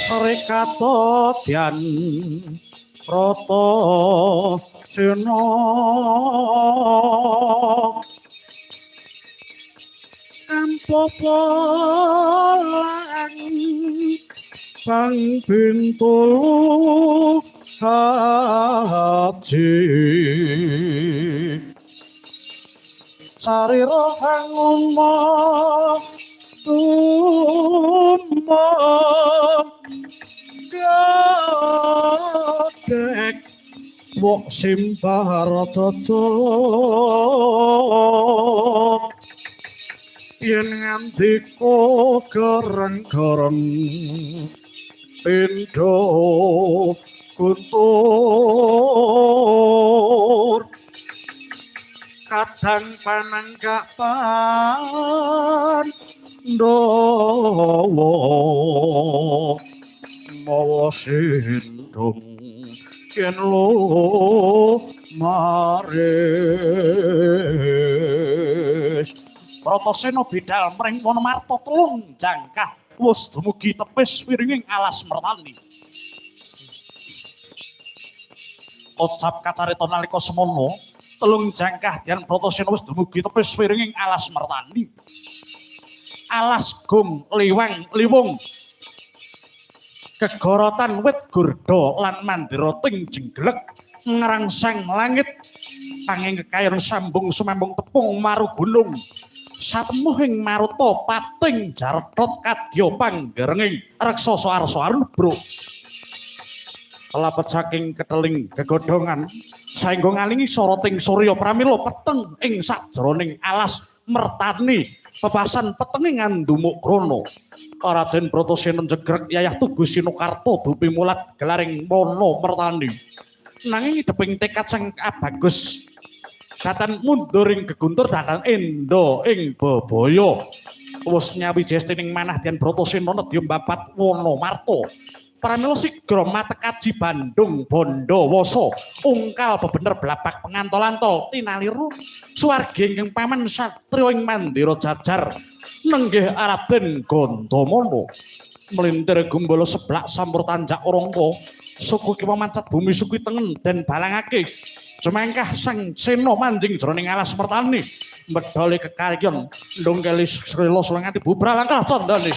Rekatodyan Proto Seno Ampopolang Sang Bintulu Haji Sarira Sang Umar Umar Gadek Wok Simbar Toto Yen ngandika gereng-gereng Pindha kuntur kadang pananggak Pandhawa mawa sindung yen maris Bratasena bidhal mring Wonomarta telung jangkah wis dumugi tepis wiringing alas mertani Ocap kacarita nalika semono telung jangkah Dian Bratasena wis dumugi tepis wiringing alas mertani alas gum liwang liwung kegorotan wit gurda lan mandira ting jengglek ngrangsang langit panging kekayon sambung sumambung tepung maru gunung satemuhing maruta pating jaredhot kadya panggerenging raksasa arsa arubra kalapet saking keteling gegodhongan saengga ngalingi soroting surya pramila peteng ing sajroning alas mertani pepasan petenge ngandumuk krana Raden Bratasena njegrek yayah tugu Sinokarta dupi mulat gelaring mono mertani nanging ideping tekad sang abagus datan mundur ing geguntur datan endo ing bebaya wis nyawi jestining manah Dian Bratasena nedya mbapat Wonomarta pramila sigra matekaji Bandung Bandawasa ungkal bebener blapak pengantol-antol tinaliru suwargi ingkang paman satriya ing mandira jajar nenggih Raden Gandamana melintir gumbala seblak sampur tanjak orangka suku kiwa mancat bumi suku tengen den balangake jumangkah sang sena manjing jroning alas mertani medhali kekayon ndonggeli srila sulanganti bubrah langkah candane